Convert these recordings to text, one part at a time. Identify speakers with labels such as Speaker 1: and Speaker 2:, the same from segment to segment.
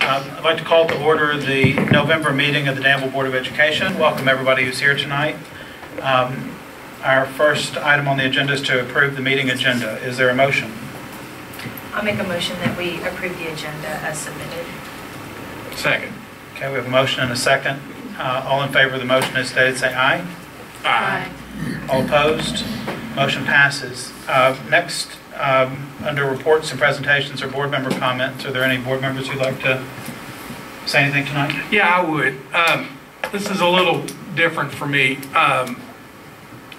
Speaker 1: I'd like to call to order the November meeting of the Danville Board of Education. Welcome everybody who's here tonight. Our first item on the agenda is to approve the meeting agenda. Is there a motion?
Speaker 2: I'll make a motion that we approve the agenda as submitted.
Speaker 3: Second.
Speaker 1: Okay, we have a motion and a second. All in favor of the motion as stated, say aye.
Speaker 2: Aye.
Speaker 1: All opposed? Motion passes. Next, under reports and presentations or board member comments, are there any board members who'd like to say anything tonight?
Speaker 3: Yeah, I would. This is a little different for me.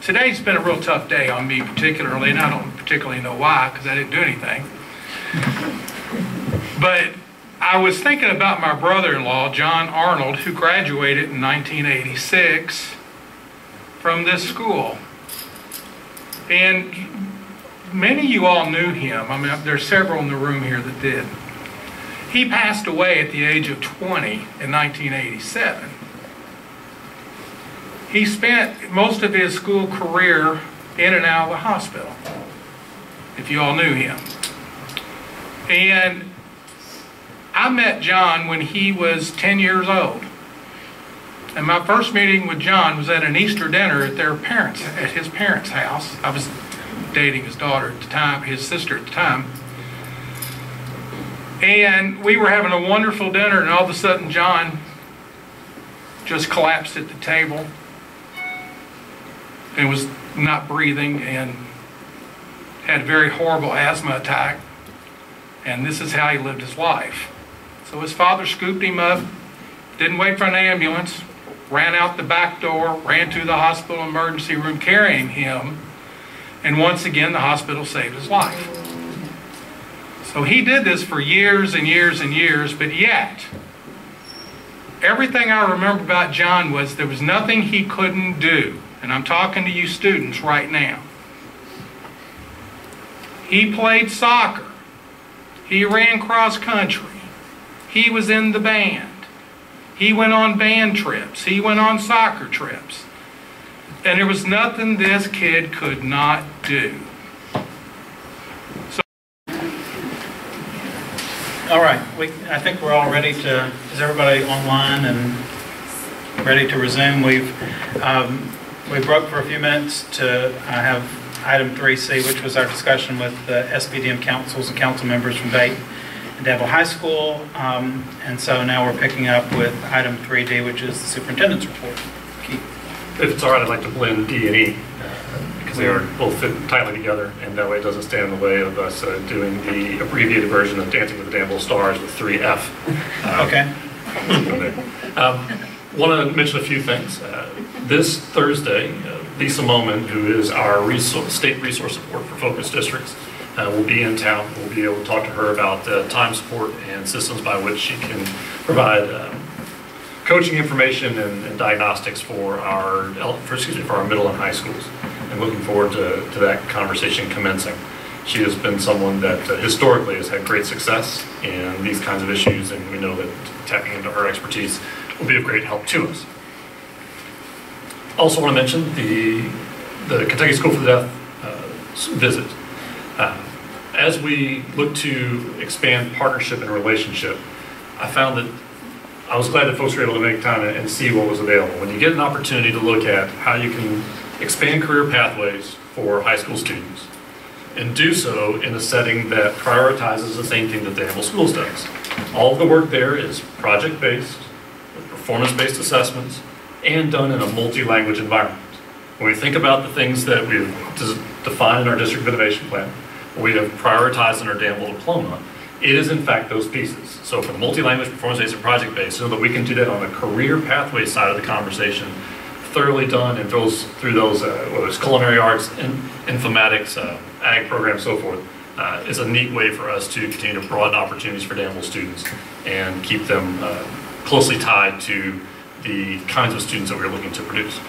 Speaker 3: Today's been a real tough day on me particularly, and I don't particularly know why because I didn't do anything. But I was thinking about my brother-in-law, John Arnold, who graduated in 1986 from this school. And many of you all knew him. I mean, there's several in the room here that did. He passed away at the age of 20 in 1987. He spent most of his school career in and out of the hospital, if you all knew him. And I met John when he was 10 years old. And my first meeting with John was at an Easter dinner at his parents' house. I was dating his daughter at the time, his sister at the time. And we were having a wonderful dinner, and all of a sudden John just collapsed at the table and was not breathing and had a very horrible asthma attack. And this is how he lived his life. So his father scooped him up, didn't wait for an ambulance, ran out the back door, ran to the hospital emergency room carrying him, and once again the hospital saved his life. So he did this for years and years and years, but yet everything I remember about John was there was nothing he couldn't do. And I'm talking to you students right now. He played soccer. He ran cross country. He was in the band. He went on band trips. He went on soccer trips. And there was nothing this kid could not do. So,
Speaker 1: All right, I think we're all ready to, is everybody online and ready to resume? We broke for a few minutes to have item 3C, which was our discussion with the SPDM councils and council members from Bate and Danville High School. And so now we're picking up with item 3D, which is the superintendent's report. Keith.
Speaker 4: If it's all right, I'd like to blend D and E because they are both fit tightly together, and that way it doesn't stand in the way of us doing the abbreviated version of Dancing with the Danville Stars with 3F.
Speaker 1: Okay.
Speaker 4: Want to mention a few things. This Thursday, Lisa Moman, who is our state resource support for focus districts, will be in town. We'll be able to talk to her about time support and systems by which she can provide coaching information and diagnostics for our middle and high schools. And looking forward to that conversation commencing. She has been someone that historically has had great success in these kinds of issues, and we know that tapping into her expertise will be of great help to us. Also want to mention the Kentucky School for the Deaf visit. As we look to expand partnership and relationship, I found that I was glad that folks were able to make time and see what was available. When you get an opportunity to look at how you can expand career pathways for high school students and do so in a setting that prioritizes the same thing that the Danville Schools does. All of the work there is project-based, with performance-based assessments, and done in a multi-language environment. When we think about the things that we've defined in our district innovation plan, we have prioritized in our Danville diploma, it is in fact those pieces. So for the multi-language, performance-based, and project-based, so that we can do that on the career pathway side of the conversation, thoroughly done and through those, whether it's culinary arts, informatics, ag programs, so forth, is a neat way for us to continue to broaden opportunities for Danville students and keep them closely tied to the kinds of students that we're looking to produce.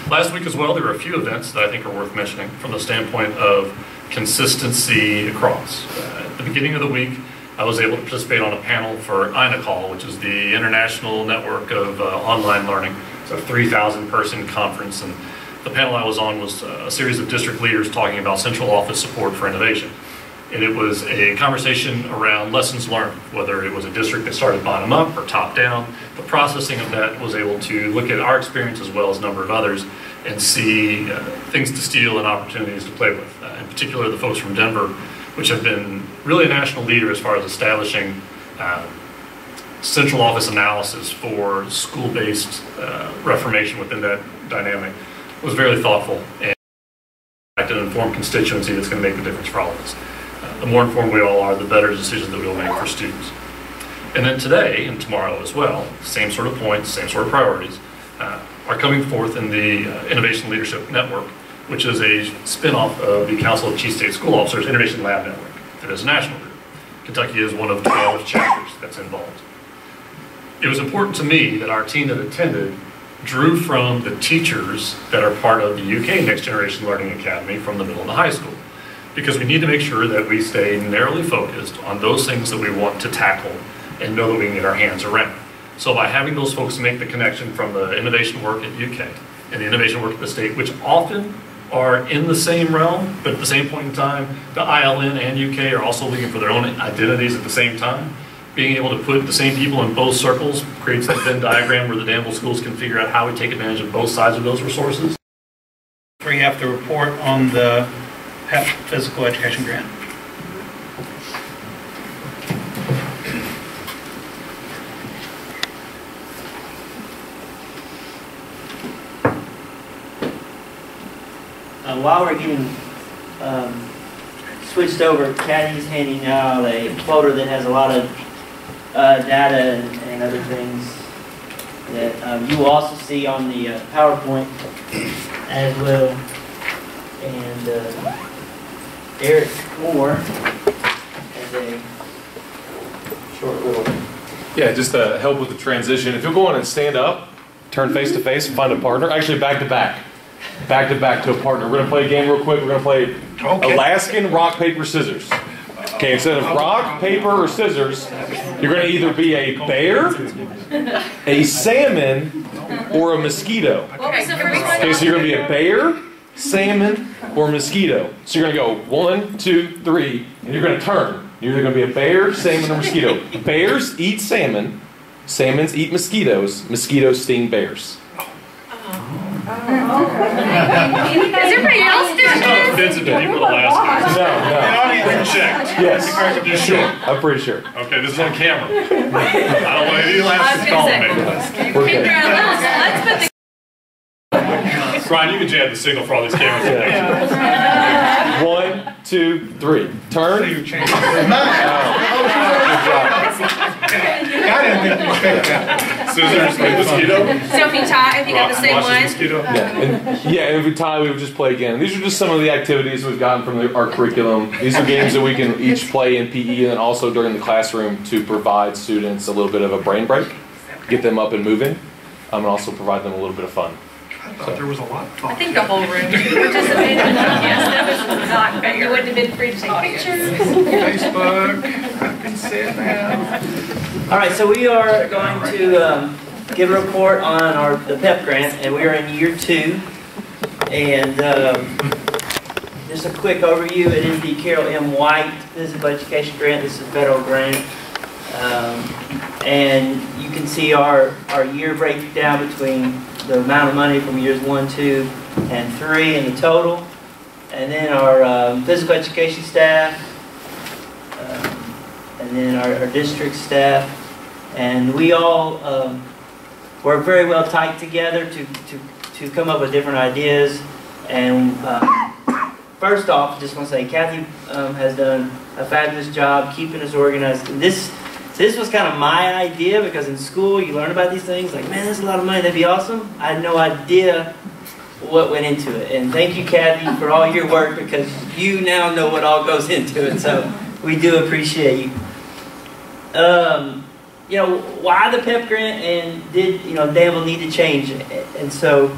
Speaker 4: Last week as well, there were a few events that I think are worth mentioning from the standpoint of consistency across. At the beginning of the week, I was able to participate on a panel for INACOL, which is the International Network of Online Learning. It's a 3,000 person conference, and the panel I was on was a series of district leaders talking about central office support for innovation. And it was a conversation around lessons learned, whether it was a district that started bottom up or top down. The processing of that was able to look at our experience as well as a number of others and see things to steal and opportunities to play with. In particular, the folks from Denver, which have been really a national leader as far as establishing central office analysis for school-based reformation within that dynamic, was very thoughtful and an informed constituency that's going to make the difference for all of us. The more informed we all are, the better decisions that we will make for students. And then today and tomorrow as well, same sort of points, same sort of priorities, are coming forth in the Innovation Leadership Network, which is a spin-off of the Council of Chief State School Officers Innovation Lab Network that is a national group. Kentucky is one of 12 chapters that's involved. It was important to me that our team that attended drew from the teachers that are part of the UK Next Generation Learning Academy from the middle and the high school, because we need to make sure that we stay narrowly focused on those things that we want to tackle and know that we can get our hands around. So by having those folks make the connection from the innovation work at UK and the innovation work at the state, which often are in the same realm, but at the same point in time, the ILN and UK are also looking for their own identities at the same time. Being able to put the same people in both circles creates that Venn diagram where the Danville schools can figure out how we take advantage of both sides of those resources.
Speaker 1: We have to report on the PEP physical education grant.
Speaker 5: While we're getting switched over, Kathy's handing out a folder that has a lot of data and other things that you will also see on the PowerPoint as well. And Eric Moore has a short little...
Speaker 6: Yeah, just to help with the transition. If you'll go on and stand up, turn face to face, and find a partner. Actually, back to back. Back to back to a partner. We're going to play a game real quick. We're going to play Alaskan rock, paper, scissors. Okay, instead of rock, paper, or scissors, you're going to either be a bear, a salmon, or a mosquito.
Speaker 2: What was the first one?
Speaker 6: Okay, so you're going to be a bear, salmon, or mosquito. So you're going to go 1, 2, 3, and you're going to turn. You're either going to be a bear, salmon, or mosquito. Bears eat salmon. Salmons eat mosquitoes. Mosquitoes sting bears.
Speaker 2: Is everybody else doing
Speaker 4: It's not
Speaker 2: this?
Speaker 4: offensive to people Alaska.
Speaker 6: No.
Speaker 4: We checked.
Speaker 6: Yes.
Speaker 4: You sure?
Speaker 6: I'm pretty sure.
Speaker 4: Okay, this is on camera. I don't want any Alaskans calling me.
Speaker 6: We're
Speaker 2: Hey,
Speaker 6: good.
Speaker 2: Girl, let's put the...
Speaker 4: Brian, you can jab the signal for all these cameras.
Speaker 6: Yeah. 1, 2, 3. Turn.
Speaker 7: I didn't think you picked that.
Speaker 4: Scissors, like mosquito.
Speaker 2: So if you tie, if you got the same
Speaker 4: Watch this
Speaker 2: one?
Speaker 4: mosquito.
Speaker 6: And if we tie, we would just play again. These are just some of the activities we've gotten from our curriculum. These are games that we can each play in PE and also during the classroom to provide students a little bit of a brain break, get them up and moving, and also provide them a little bit of fun.
Speaker 7: I thought there was a lot of
Speaker 2: I
Speaker 7: talk.
Speaker 2: think the whole room participated. Yes, that was not fair. You wouldn't have been free to take pictures.
Speaker 7: Facebook, I can see it now.
Speaker 5: All right, so we are going to give a report on the PEP grant, and we are in year 2. And just a quick overview, it is the Carol M. White Physical Education Grant. This is a federal grant. And you can see our year breakdown between the amount of money from years 1, 2, and 3 in the total. And then our physical education staff, and then our district staff. And we all work very well tight together to come up with different ideas. And first off, I just want to say Kathy has done a fabulous job keeping us organized. And this was kind of my idea, because in school you learn about these things like, man, that's a lot of money, that'd be awesome. I had no idea what went into it. And thank you, Kathy, for all your work, because you now know what all goes into it. So we do appreciate you. You know, why the PEP grant, and did, Danville need to change it? And so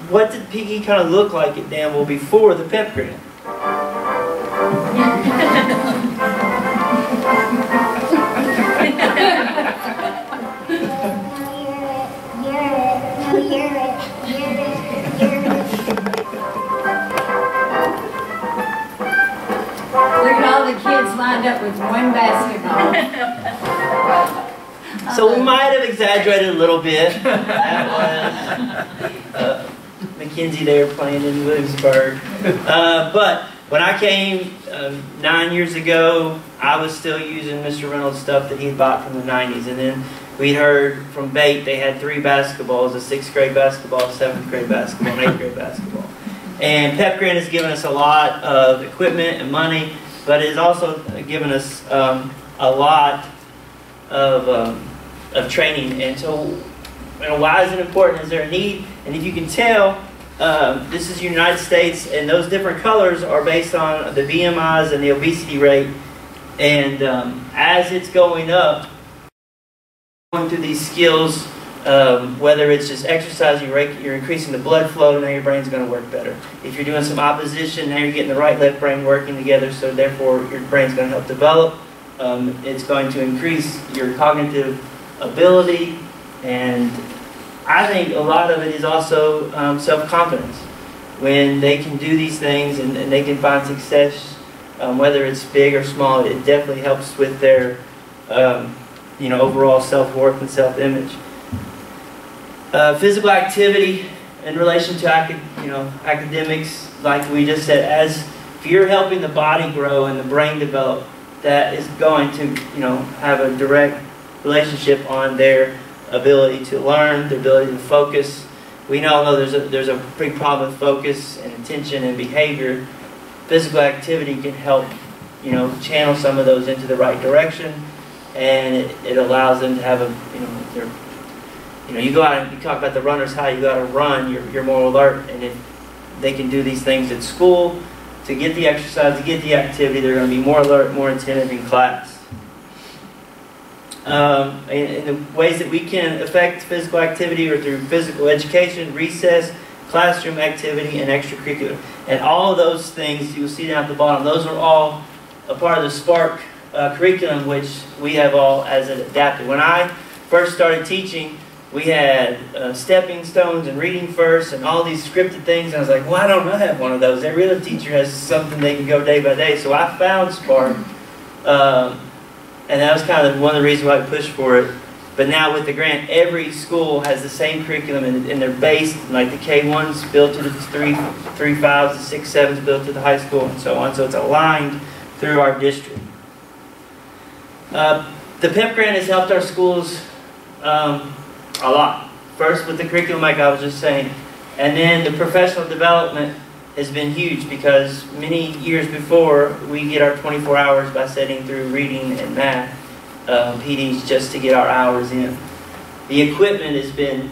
Speaker 5: what did PE kind of look like at Danville before the PEP grant?
Speaker 2: basketball.
Speaker 5: So we might have exaggerated a little bit. That was Mackenzie there playing in Williamsburg. But when I came 9 years ago, I was still using Mr. Reynolds' stuff that he bought from the 90s. And then we heard from Bate they had 3 basketballs, a 6th grade basketball, 7th grade basketball, and 8th grade basketball. And Pep Grant has given us a lot of equipment and money, but it's also given us a lot of training. And so, why is it important? Is there a need? And if you can tell, this is the United States, and those different colors are based on the BMIs and the obesity rate. And as it's going up, going through these skills, whether it's just exercise, you're increasing the blood flow, now your brain's going to work better. If you're doing some opposition, now you're getting the right left brain working together, so therefore your brain's going to help develop. It's going to increase your cognitive ability, and I think a lot of it is also self-confidence. When they can do these things and they can find success, whether it's big or small, it definitely helps with their overall self-worth and self-image. Physical activity in relation to academics, like we just said, if you're helping the body grow and the brain develop, that is going to have a direct relationship on their ability to learn, their ability to focus. We all know there's a big problem with focus and attention and behavior. Physical activity can help channel some of those into the right direction, and it allows them to have you go out and you talk about the runner's high, you got to run, you're more alert, and if they can do these things at school to get the exercise, to get the activity, they're going to be more alert, more attentive in class. And the ways that we can affect physical activity are through physical education, recess, classroom activity, and extracurricular. And all of those things, you'll see down at the bottom, those are all a part of the Spark curriculum, which we have all as adapted. When I first started teaching, we had stepping stones and reading first and all these scripted things. And I was like, why don't I have one of those? Every other teacher has something they can go day by day. So I found Spark. And that was kind of one of the reasons why I pushed for it. But now with the grant, every school has the same curriculum, and they're based, like the K1's built to the 3.5s, the 6.7s built to the high school, and so on. So it's aligned through our district. The PEP grant has helped our schools a lot. First with the curriculum, like I was just saying. And then the professional development has been huge, because many years before, we get our 24 hours by sitting through reading and math, PDs, just to get our hours in. The equipment has been,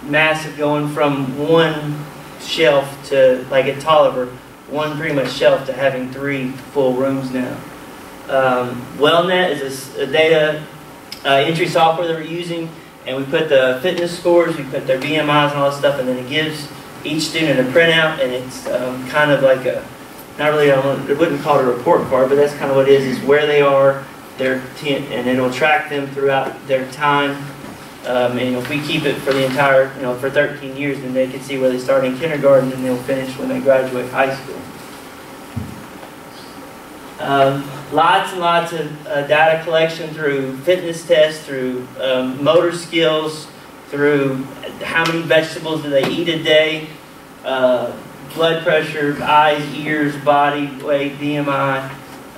Speaker 5: massive, going from one shelf to, like at Tolliver, one pretty much shelf to having 3 full rooms now. WellNet is a data entry software that we're using, and we put the fitness scores, we put their BMIs and all that stuff, and then it gives each student a printout, and it's kind of like a, not really, I wouldn't call it a report card, but that's kind of what it is where they are, and it'll track them throughout their time. And if we keep it for the entire, for 13 years, then they can see where they start in kindergarten and they'll finish when they graduate high school. Lots and lots of data collection through fitness tests, through motor skills, through how many vegetables do they eat a day, blood pressure, eyes, ears, body weight, BMI,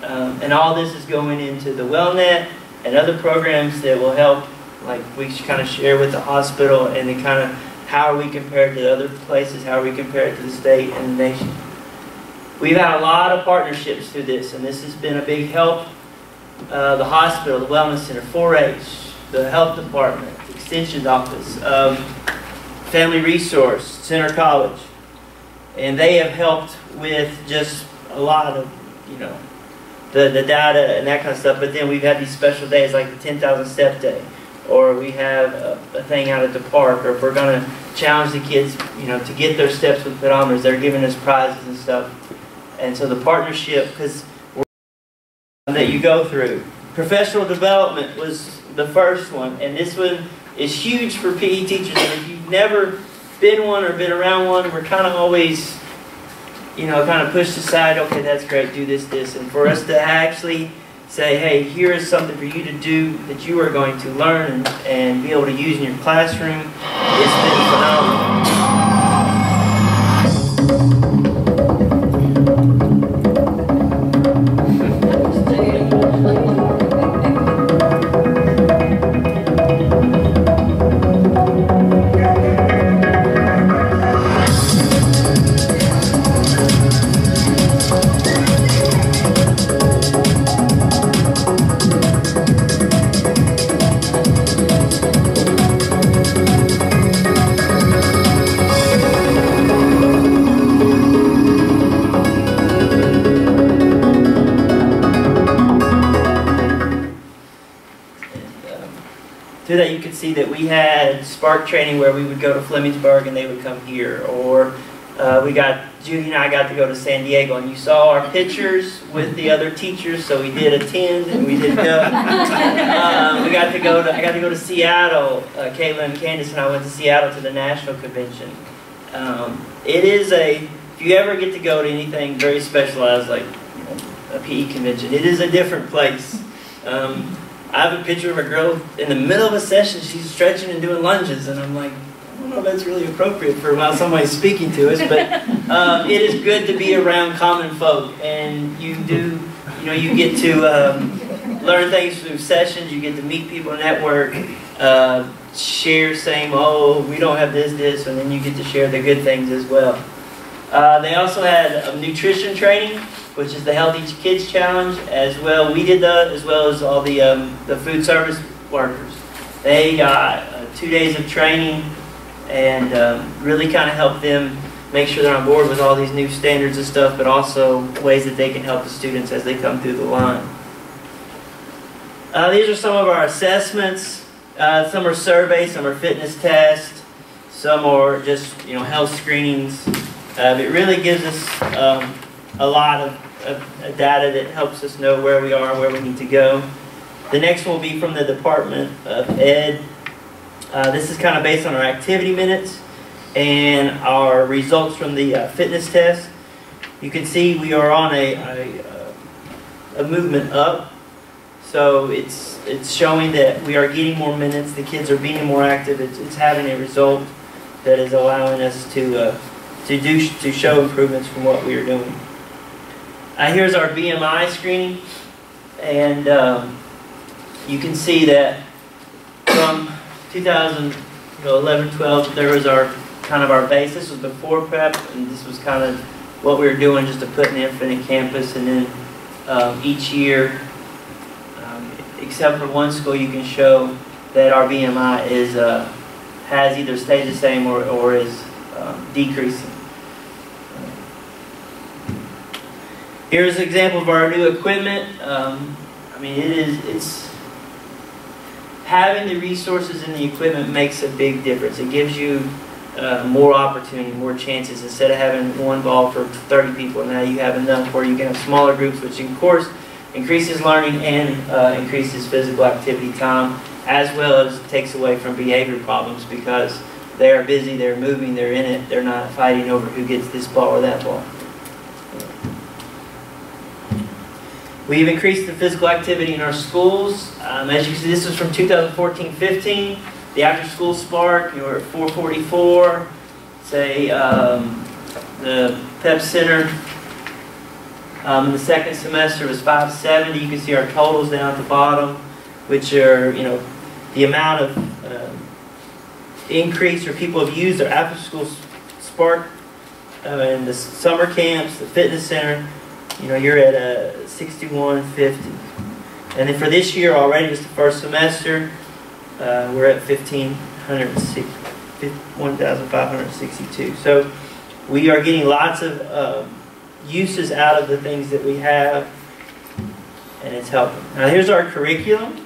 Speaker 5: and all this is going into the WellNet and other programs that will help, like we kind of share with the hospital, and then kind of how are we compared to other places, how are we compared to the state and the nation. We've had a lot of partnerships through this, and this has been a big help. The hospital, the Wellness Center, 4-H, the health department, the extension office, Family Resource, Center College. And they have helped with just a lot of, the data and that kind of stuff. But then we've had these special days like the 10,000 step day, or we have a thing out at the park, or if we're going to challenge the kids, to get their steps with pedometers, they're giving us prizes and stuff. And so the partnership, because that you go through. Professional development was the first one, and this one is huge for PE teachers. And if you've never been one or been around one, we're kind of always, kind of pushed aside, okay, that's great, do this, this. And for us to actually say, hey, here is something for you to do that you are going to learn and be able to use in your classroom. It's been phenomenal. Through that you could see that we had Spark training where we would go to Flemingsburg and they would come here, or Judy and I got to go to San Diego, and you saw our pictures with the other teachers, so we did attend and we did go. I got to go to Seattle. Kayla and Candace and I went to Seattle to the national convention. If you ever get to go to anything very specialized like a PE convention, it is a different place. I have a picture of a girl in the middle of a session, she's stretching and doing lunges, and I'm like, I don't know if that's really appropriate for while somebody's speaking to us, but it is good to be around common folk, and you get to learn things through sessions, you get to meet people, network, share saying, oh, we don't have this, and then you get to share the good things as well. They also had nutrition training, which is the Healthy Kids Challenge, as well. We did that, as well as all the food service workers. They got 2 days of training and really kind of helped them make sure they're on board with all these new standards and stuff, but also ways that they can help the students as they come through the line. These are some of our assessments. Some are surveys, some are fitness tests, some are just health screenings. It really gives us a lot of data that helps us know where we are, where we need to go. The next one will be from the Department of Ed. This is kind of based on our activity minutes and our results from the fitness test. You can see we are on a movement up. So it's showing that we are getting more minutes, the kids are being more active, it's having a result that is allowing us to show improvements from what we are doing. Here's our BMI screening, and you can see that from 2011-12, there was our base. This was before prep, and this was kind of what we were doing just to put an Infinite Campus, and then each year, except for one school, you can show that our BMI has either stayed the same or is decreasing. Here's an example of our new equipment. It's having the resources and the equipment makes a big difference. It gives you more opportunity, more chances. Instead of having one ball for 30 people, now you have enough where you can have smaller groups, which of course increases learning and increases physical activity time, as well as takes away from behavior problems because they are busy, they're moving, they're in it, they're not fighting over who gets this ball or that ball. We've increased the physical activity in our schools. As you can see, this is from 2014-15. The after-school Spark, we're at 444. Say the Pep Center in the second semester was 570. You can see our totals down at the bottom, which are the amount of increase or people have used their after-school Spark in the summer camps, the fitness center. You're at 6150. And then for this year already, just the first semester, we're at 1,562. So we are getting lots of uses out of the things that we have, and it's helping. Now here's our curriculum.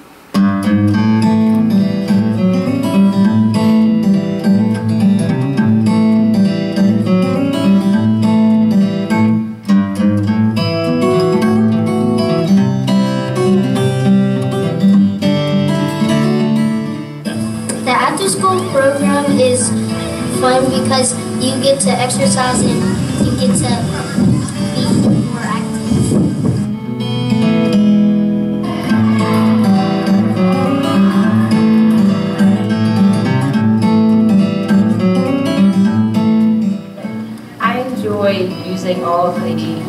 Speaker 8: Is fun because you get to exercise and you get to be more active.
Speaker 2: all of the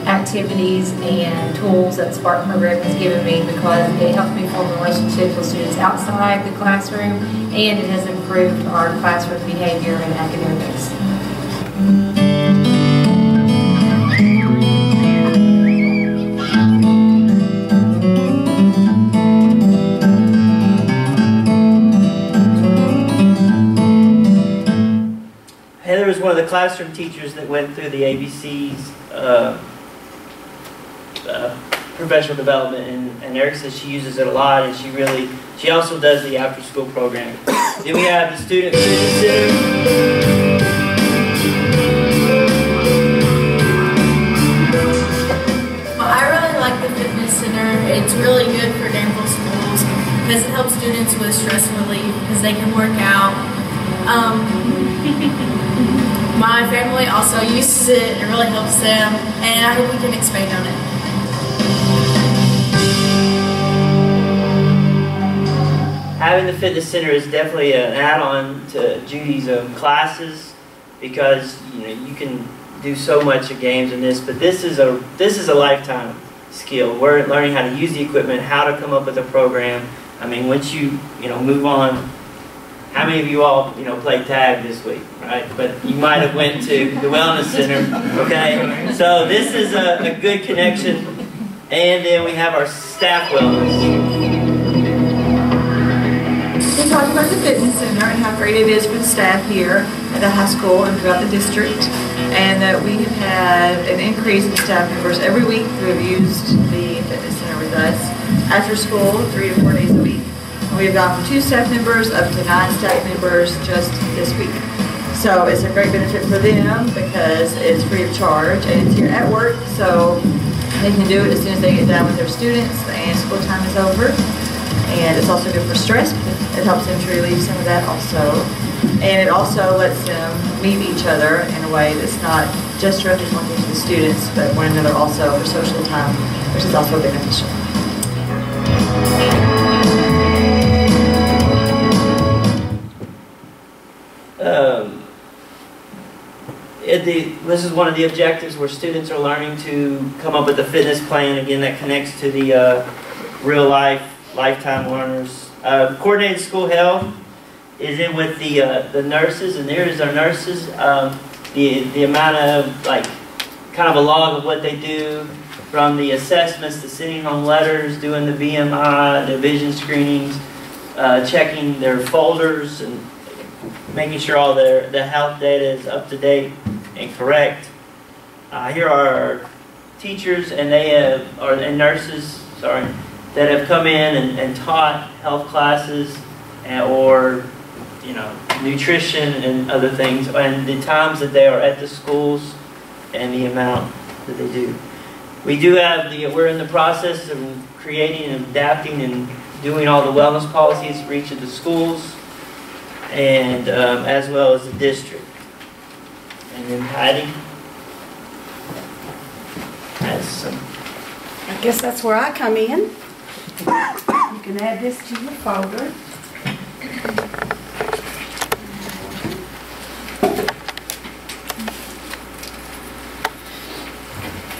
Speaker 2: activities and tools that the Spark program has given me, because it helps me form relationships with students outside the classroom, and it has improved our classroom behavior and academics.
Speaker 5: Heather was one of the classroom teachers that went through the ABC's professional development, and Eric says she uses it a lot, and she also does the after-school program. Then we have the Student Fitness Center.
Speaker 9: I really like the fitness center. It's really good for Danville schools because it helps students with stress relief because they can work out. My family also uses it. It really helps them, and I hope we can expand on it.
Speaker 5: Having the fitness center is definitely an add-on to Judy's classes, because you can do so much of games in this, but this is a lifetime skill. We're learning how to use the equipment, how to come up with a program. I mean, once you move on. How many of you all played tag this week, right? But you might have went to the wellness center, okay? So this is a good connection. And then we have our staff wellness.
Speaker 10: We talked about the fitness center and how great it is for the staff here at the high school and throughout the district, and that we have had an increase in staff members every week who have used the fitness center with us after school 3 to 4 days a week. We've gone from 2 staff members up to 9 staff members just this week. So it's a great benefit for them because it's free of charge and it's here at work, so they can do it as soon as they get done with their students and school time is over. And it's also good for stress because it helps them to relieve some of that also. And it also lets them meet each other in a way that's not just directly talking to the students, but one another also for social time, which is also beneficial.
Speaker 5: This is one of the objectives where students are learning to come up with a fitness plan, again, that connects to the real life, lifetime learners. Coordinated school health is in with the nurses, and there is our nurses. The amount of, kind of a log of what they do, from the assessments to sending home letters, doing the BMI, the vision screenings, checking their folders, and making sure all the health data is up to date and correct. Here are our teachers and and nurses, sorry, that have come in and taught health classes or nutrition and other things, and the times that they are at the schools and the amount that they do. We do have we're in the process of creating and adapting and doing all the wellness policies for each of the schools, and as well as the district. And then Heidi has some.
Speaker 11: I guess that's where I come in. You can add this to your folder.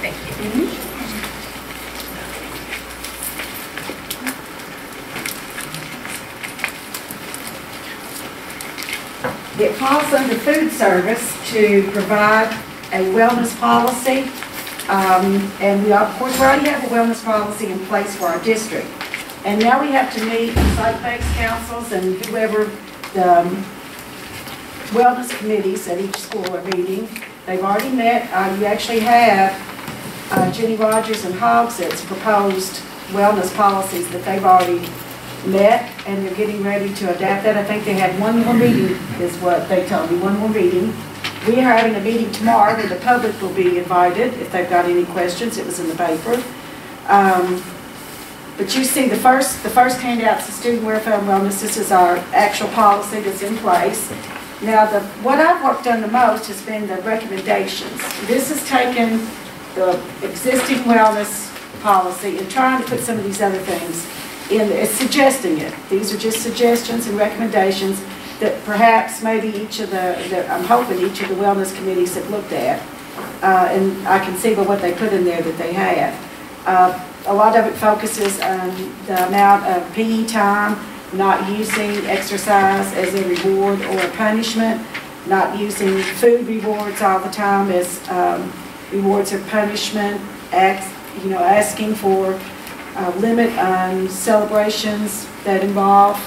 Speaker 2: Thank you.
Speaker 11: It falls under food service to provide a wellness policy. And we, of course, we already have a wellness policy in place for our district. And now we have to meet site-based councils and whoever the wellness committees at each school are meeting. They've already met. You actually have Jenny Rogers and Hogsett's proposed wellness policies that they've already met, and they're getting ready to adapt that. I think they had one more meeting, is what they told me, one more meeting. We are having a meeting tomorrow where the public will be invited if they've got any questions. It was in the paper. But you see the first handout's the student welfare and wellness. This is our actual policy that's in place. Now, what I've worked on the most has been the recommendations. This has taken the existing wellness policy and trying to put some of these other things in. It's suggesting it. These are just suggestions and recommendations that perhaps maybe each of I'm hoping each of the wellness committees have looked at. and I can see by what they put in there that they have. A lot of it focuses on the amount of PE time, not using exercise as a reward or a punishment, not using food rewards all the time as rewards or punishment, asking for a limit on celebrations that involve,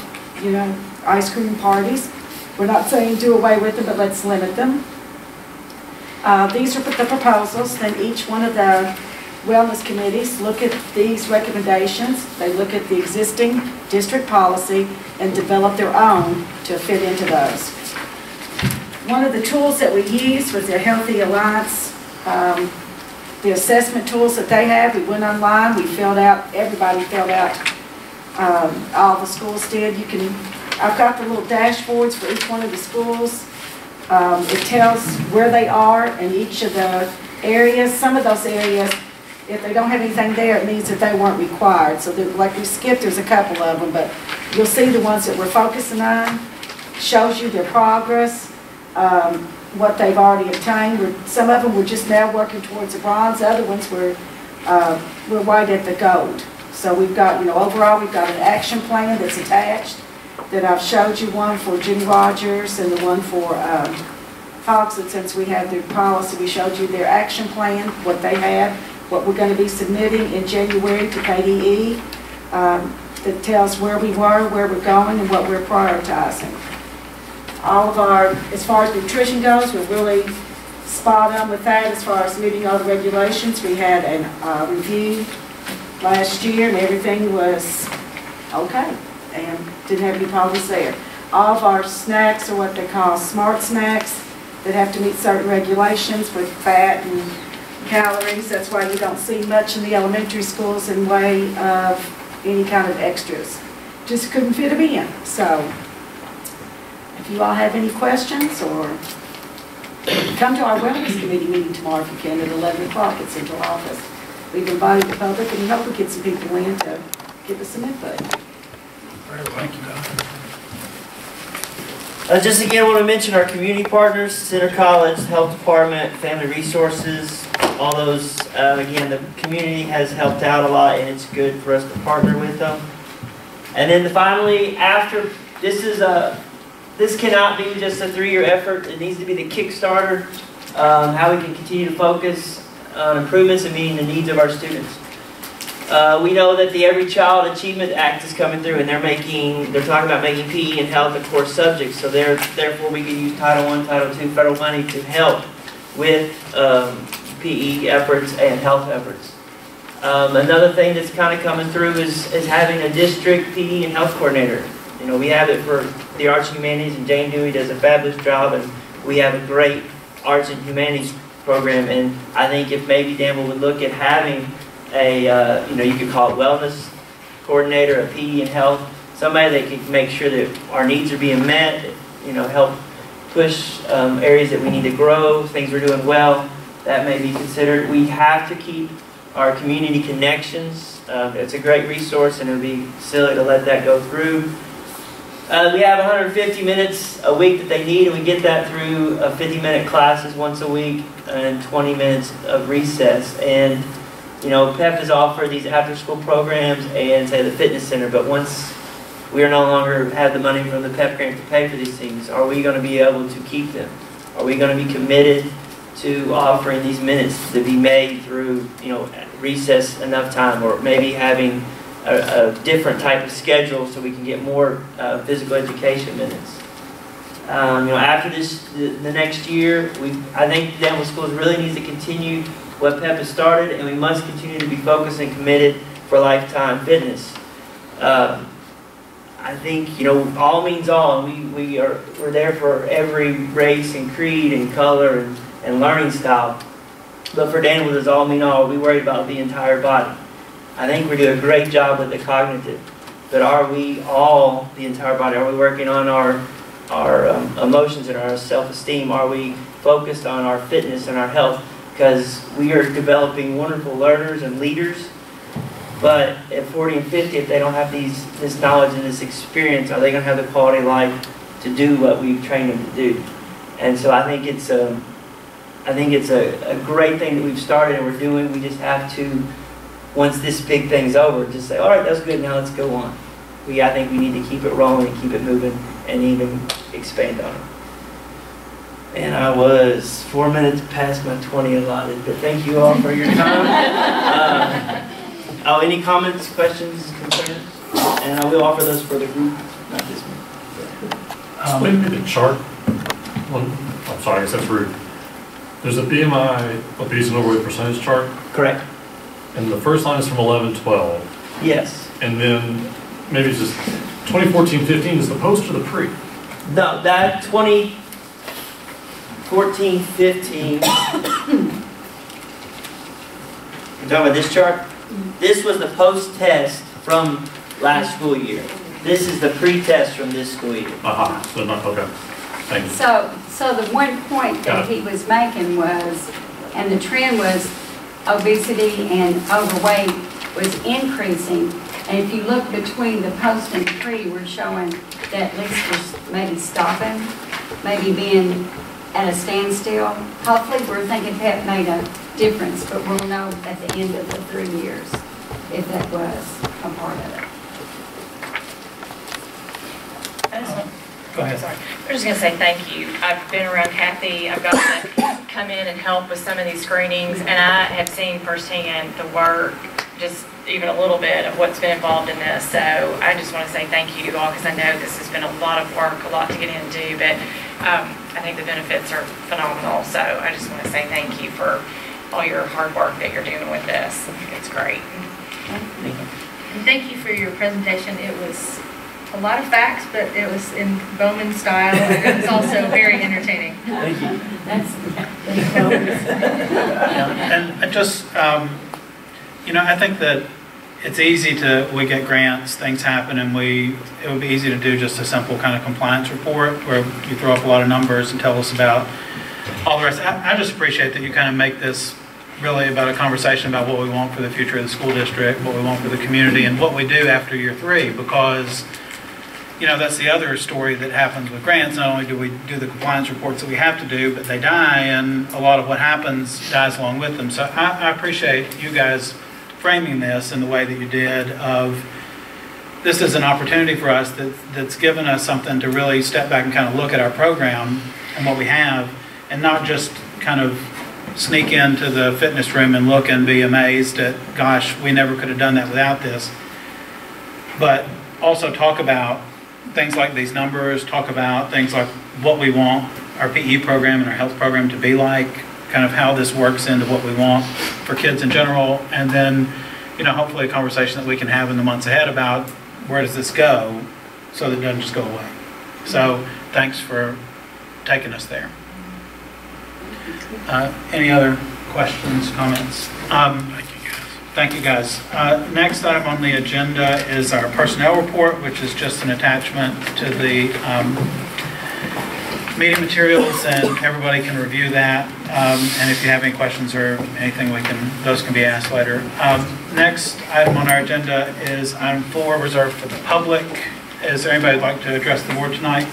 Speaker 11: ice cream parties. We're not saying do away with them, but let's limit them. These are the proposals. Then each one of the wellness committees look at these recommendations. They look at the existing district policy and develop their own to fit into those. One of the tools that we used was the Healthy Alliance, the assessment tools that they have. We went online, everybody filled out, all the schools did. I've got the little dashboards for each one of the schools. It tells where they are in each of the areas. Some of those areas, if they don't have anything there, it means that they weren't required. So like we skipped, there's a couple of them, but you'll see the ones that we're focusing on. Shows you their progress, what they've already obtained. Some of them we're just now working towards the bronze. Other ones we're right at the gold. So we've got, overall we've got an action plan that's attached that I've showed you, one for Jimmy Rogers and the one for Fox. And since we have their policy, we showed you their action plan, what they have, what we're going to be submitting in January to KDE, that tells where we were, where we're going, and what we're prioritizing. All of our, as far as nutrition goes, we're really spot on with that as far as meeting all the regulations. We had a review last year and everything was okay and didn't have any problems there. All of our snacks are what they call smart snacks that have to meet certain regulations with fat and calories. That's why you don't see much in the elementary schools in way of any kind of extras. Just couldn't fit them in. So if you all have any questions, or come to our Wellness Committee meeting tomorrow if you can at 11 o'clock at Central Office. We've invited the public and we hope we get some people in to give us some input.
Speaker 7: Thank you, Don.
Speaker 5: Just again, I want to mention our community partners, Center College, Health Department, Family Resources, all those. Again, the community has helped out a lot and it's good for us to partner with them. And then finally, after, this cannot be just a 3-year effort. It needs to be the Kickstarter, how we can continue to focus on improvements and meeting the needs of our students. We know that the Every Child Achievement Act is coming through, and they're talking about making PE and health a core subject. So therefore, we can use Title I, Title II federal money to help with PE efforts and health efforts. Another thing that's kind of coming through is having a district PE and health coordinator. We have it for the Arts and Humanities, and Jane Dewey does a fabulous job, and we have a great Arts and Humanities program. And I think if maybe Danville would look at having a, you could call it wellness coordinator, a PE and health, somebody that can make sure that our needs are being met, help push areas that we need to grow, things we're doing well, that may be considered. We have to keep our community connections. It's a great resource, and it would be silly to let that go through. We have 150 minutes a week that they need, and we get that through 50-minute classes once a week and 20 minutes of recess. And PEP has offered these after-school programs and, say, the fitness center, but once we are no longer have the money from the PEP grant to pay for these things, are we going to be able to keep them? Are we going to be committed to offering these minutes to be made through, recess enough time, or maybe having a different type of schedule so we can get more physical education minutes? After the next year, I think Danville Schools really needs to continue what PEP has started, and we must continue to be focused and committed for lifetime fitness. I think, all means all, and we're there for every race and creed and color and learning style. But for Danville, does all mean all? We worry about the entire body. I think we do a great job with the cognitive, but are we all the entire body? Are we working on our emotions and our self-esteem? Are we focused on our fitness and our health? Because we are developing wonderful learners and leaders, but at 40 and 50, if they don't have this knowledge and this experience, are they going to have the quality of life to do what we've trained them to do? And so I think it's I think it's a great thing that we've started and we're doing. We just have to, once this big thing's over, just say, all right, that's good, now let's go on. I think we need to keep it rolling and keep it moving and even expand on it. And I was 4 minutes past my 20 allotted, but thank you all for your time. Any comments, questions, concerns? And I will offer those for the group, not this one.
Speaker 4: Explain to me the chart. I'm sorry, I guess that's rude. There's a BMI obese and overweight percentage chart.
Speaker 5: Correct.
Speaker 4: And the first line is from 11-12.
Speaker 5: Yes.
Speaker 4: And then maybe it's just 2014-15 is the post or the pre?
Speaker 5: No, that 2014-15. You're talking about this chart? This was the post-test from last school year. This is the pre-test from this school year.
Speaker 4: Aha, so not, okay. Thank you.
Speaker 11: So the one point that he was making was, and the trend was obesity and overweight was increasing. And if you look between the post and pre, we're showing that at least we're maybe stopping, maybe being at a standstill. Hopefully we're thinking that made a difference, but we'll know at the end of the 3 years if that was a part of it.
Speaker 1: Go ahead.
Speaker 12: Sorry. I'm just going to say thank you. I've been around Kathy. I've got to come in and help with some of these screenings, and I have seen firsthand the work, just even a little bit of what's been involved in this. So I just want to say thank you to all, because I know this has been a lot of work, a lot to get into, but I think the benefits are phenomenal. So I just want to say thank you for all your hard work that you're doing with this. It's great.
Speaker 5: Thank you.
Speaker 9: And thank you for your presentation. It was a lot of facts, but it was in Bowman style, and it was also very entertaining.
Speaker 5: Thank you.
Speaker 1: And I just, I think that it's easy we get grants, things happen, and it would be easy to do just a simple kind of compliance report where you throw up a lot of numbers and tell us about all the rest. I just appreciate that you kind of make this really about a conversation about what we want for the future of the school district, what we want for the community, and what we do after year 3, because that's the other story that happens with grants. Not only do we do the compliance reports that we have to do, but they die, and a lot of what happens dies along with them. So I appreciate you guys framing this in the way that you did, of this is an opportunity for us that's given us something to really step back and kind of look at our program and what we have, and not just kind of sneak into the fitness room and look and be amazed at, gosh, we never could have done that without this. But also talk about things like these numbers, talk about things like what we want our PE program and our health program to be like, kind of how this works into what we want for kids in general, and then, hopefully a conversation that we can have in the months ahead about where does this go so that it doesn't just go away. So thanks for taking us there. Any other questions, comments? Thank you guys. Next item on the agenda is our personnel report, which is just an attachment to the meeting materials, and everybody can review that. And if you have any questions or anything, those can be asked later. Next item on our agenda is item 4, reserved for the public. Is there anybody who'd like to address the board tonight?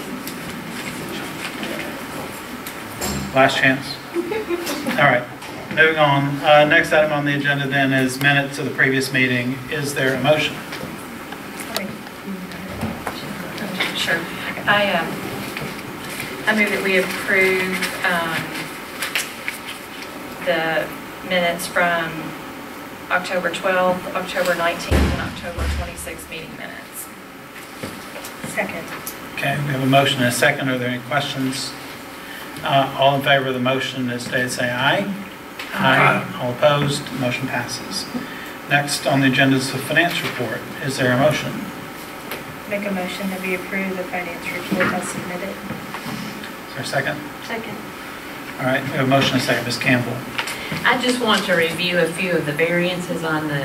Speaker 1: Last chance. All right, moving on. Next item on the agenda then is minutes of the previous meeting. Is there a motion?
Speaker 12: Sure. I move that we approve the minutes from October 12th, October 19th, and October 26th meeting minutes. Second.
Speaker 1: Okay, we have a motion and a second. Are there any questions? All in favor of the motion as stated, say aye. Aye. All opposed, motion passes. Next on the agenda is the finance report. Is there a motion?
Speaker 9: Make a motion that we approve the finance report as submitted.
Speaker 1: Is there a second?
Speaker 9: Second.
Speaker 1: All right, we have a motion and a second. Ms. Campbell.
Speaker 13: I just want to review a few of the variances on the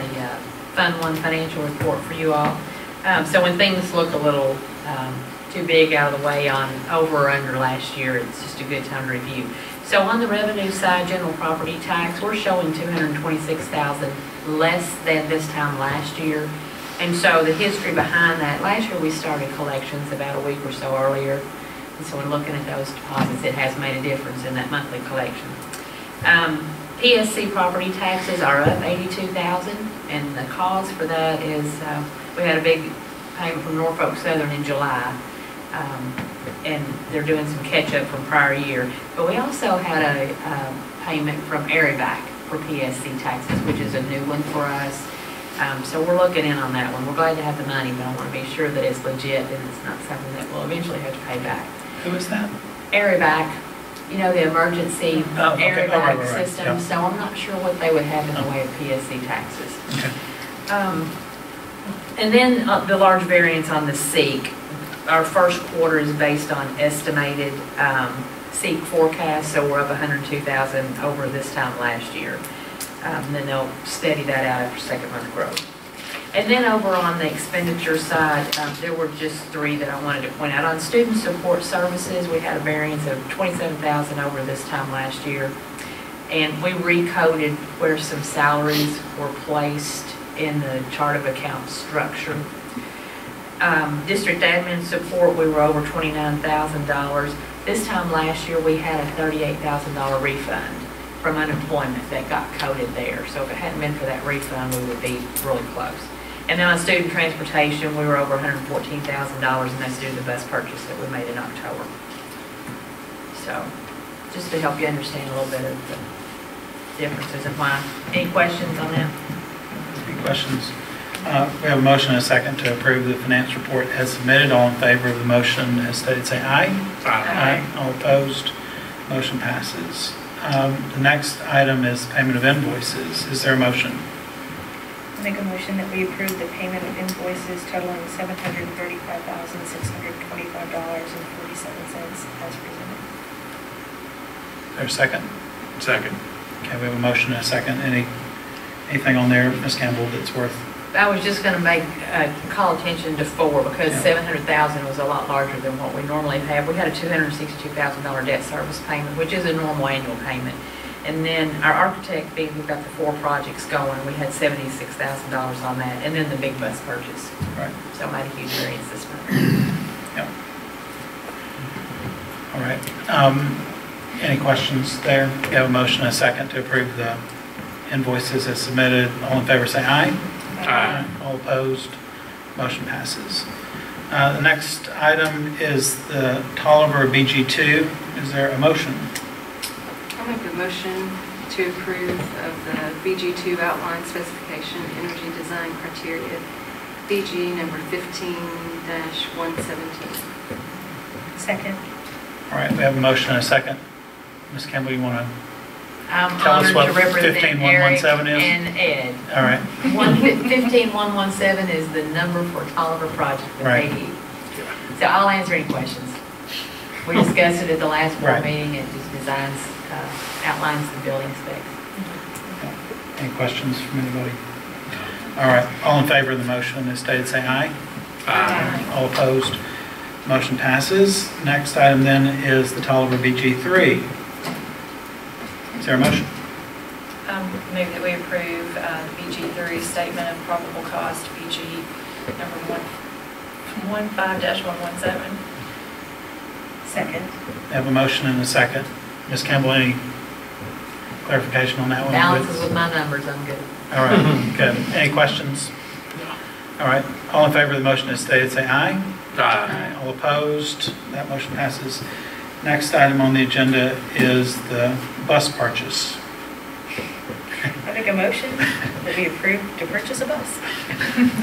Speaker 13: Fund 1 financial report for you all. So when things look a little too big out of the way on over or under last year, it's just a good time to review. So on the revenue side, general property tax, we're showing $226,000 less than this time last year. And so the history behind that, last year we started collections about a week or so earlier. And so when looking at those deposits, it has made a difference in that monthly collection. PSC property taxes are up 82,000, and the cause for that is we had a big payment from Norfolk Southern in July, and they're doing some catch-up from prior year. But we also had a payment from Arivac for PSC taxes, which is a new one for us. So we're looking in on that one. We're glad to have the money, but I want to be sure that it's legit and it's not something that we'll eventually have to pay back.
Speaker 1: Who is that?
Speaker 13: Arivac, you know, the emergency
Speaker 1: okay.
Speaker 13: Arivac
Speaker 1: Right.
Speaker 13: system,
Speaker 1: Yep.
Speaker 13: so I'm not sure what they would have in the way of PSC taxes.
Speaker 1: Okay.
Speaker 13: And then the large variance on the SEEK. Our first quarter is based on estimated SEEK forecast, so we're up 102,000 over this time last year. And then they'll steady that out after second month growth. And then over on the expenditure side, there were just three that I wanted to point out. On student support services, we had a variance of 27,000 over this time last year. And we recoded where some salaries were placed in the chart of accounts structure. District admin support, we were over $29,000. This time last year, we had a $38,000 refund from unemployment that got coded there. So if it hadn't been for that refund, we would be really close. And then on student transportation, we were over $114,000, and that's due to the bus purchase that we made in October. So just to help you understand a little bit of the differences and why. Any questions on that?
Speaker 1: Any questions? We have a motion and a second to approve the finance report as submitted. All in favor of the motion as stated, say aye.
Speaker 3: Aye.
Speaker 1: All opposed? Motion passes. The next item is payment of invoices. Is there a motion?
Speaker 14: I make a motion that we approve the payment of invoices totaling $735,625.47 as presented.
Speaker 1: Is there a second?
Speaker 3: Second.
Speaker 1: Okay, we have a motion and a second. Anything on there, Ms. Campbell, that's worth?
Speaker 13: I was just going to call attention to 4 because
Speaker 1: Yeah.
Speaker 13: 700,000 was a lot larger than what we normally have. We had a $262,000 debt service payment, which is a normal annual payment. And then our architect fee, we've got the 4 projects going. We had $76,000 on that, and then the big bus purchase.
Speaker 1: Right.
Speaker 13: So I made a huge variance this month.
Speaker 1: Yep. All right. Any questions there? We have a motion and a second to approve the invoices as submitted. All in favor say aye.
Speaker 3: Aye.
Speaker 1: All opposed? Motion passes. The next item is the Tolliver BG2. Is there a motion?
Speaker 15: I'll make a motion to approve of the BG2 outline specification energy design criteria, BG number 15-117.
Speaker 14: Second.
Speaker 1: All right, we have a motion and a second. Ms. Campbell, you want to
Speaker 13: I'm
Speaker 1: tell us
Speaker 13: honored
Speaker 1: what
Speaker 13: to represent
Speaker 1: 15117 is?
Speaker 13: And Ed.
Speaker 1: All right.
Speaker 13: 15117 is the number for Tolliver project with
Speaker 1: Right.
Speaker 13: AE. So I'll answer any questions. We discussed it at the last board
Speaker 1: Right.
Speaker 13: meeting. It just designs, outlines the building specs.
Speaker 1: Any questions from anybody? All right, all in favor of the motion as stated, say aye.
Speaker 3: Aye.
Speaker 1: All opposed? Motion passes. Next item then is the Tolliver BG3. Is there a motion?
Speaker 14: Move that we approve the BG3 statement of probable cost, BG number 15-117. Second.
Speaker 1: We have a motion and a second. Ms. Campbell, any clarification on that one?
Speaker 13: Balances with my numbers, I'm good.
Speaker 1: All right, good. Any questions? All right, all in favor of the motion as stated, say aye.
Speaker 3: Aye.
Speaker 1: All opposed? That motion passes. Next item on the agenda is the bus purchase.
Speaker 14: I make a motion that we approve to purchase a bus.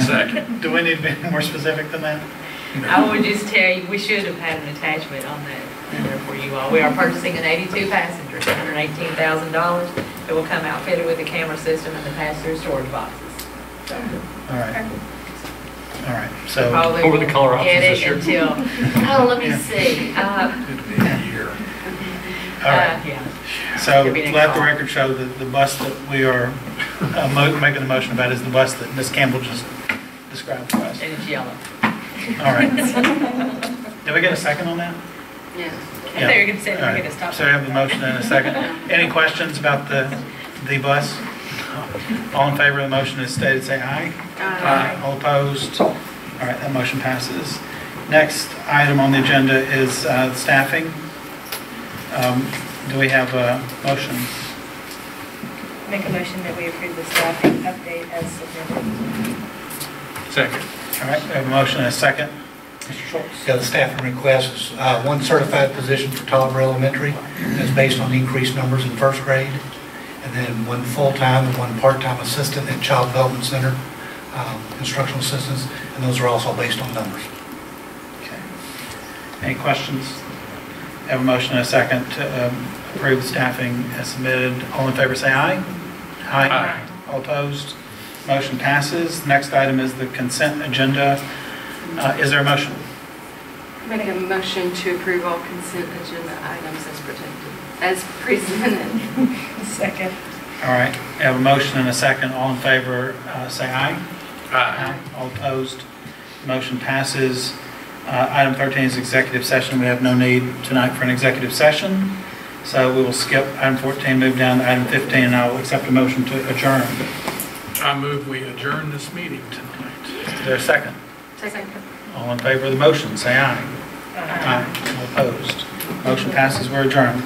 Speaker 3: Second.
Speaker 1: Do we need to be more specific than that?
Speaker 13: I would just tell you, we should have had an attachment on that in there for you all. We are purchasing an 82 passenger, $118,000. It will come outfitted with a camera system and the pass-through storage boxes. So,
Speaker 1: All right. All right, so.
Speaker 13: probably
Speaker 4: What were the color
Speaker 13: won't
Speaker 4: options
Speaker 13: get
Speaker 4: this
Speaker 13: it
Speaker 4: year?
Speaker 13: until, let me see.
Speaker 1: All right.
Speaker 13: Yeah.
Speaker 1: So
Speaker 13: Could be next
Speaker 1: let the
Speaker 13: fall.
Speaker 1: record show that the bus that we are making the motion about is the bus that Ms. Campbell just described for us.
Speaker 13: And it's yellow.
Speaker 1: All right. Did we get a second on that?
Speaker 13: Yeah.
Speaker 14: I thought you were going to say
Speaker 1: All
Speaker 14: that we're
Speaker 1: right.
Speaker 14: going to stop.
Speaker 1: So we have the motion and a second. Any questions about the bus? All in favor of the motion as stated, say aye.
Speaker 15: Aye.
Speaker 1: All opposed? All right, that motion passes. Next item on the agenda is staffing. Do we have a motion?
Speaker 14: Make a motion that we approve the staffing update as submitted.
Speaker 3: Second.
Speaker 1: All right, we have a motion and a second. Mr. Schultz?
Speaker 16: Yeah, the staffing request is one certified position for Tolliver Elementary. That's based on increased numbers in first grade. And then one full-time and one part-time assistant at Child Development Center, instructional assistants, and those are also based on numbers.
Speaker 1: Okay. Any questions? We have a motion and a second to approve the staffing as submitted. All in favor say aye. Aye. All opposed? Motion passes. Next item is the consent agenda. Is there a motion?
Speaker 15: Make a motion to approve all consent agenda items as presented.
Speaker 14: Second.
Speaker 1: All right, we have a motion and a second. All in favor say aye. Aye. All opposed? Motion passes. Item 13 is executive session. We have no need tonight for an executive session. So we will skip item 14, move down to item 15, and I will accept a motion to adjourn.
Speaker 3: I move we adjourn this meeting tonight.
Speaker 1: Is there a second?
Speaker 15: Second.
Speaker 1: All in favor of the motion, say aye. Aye. All opposed? Motion passes. We're adjourned.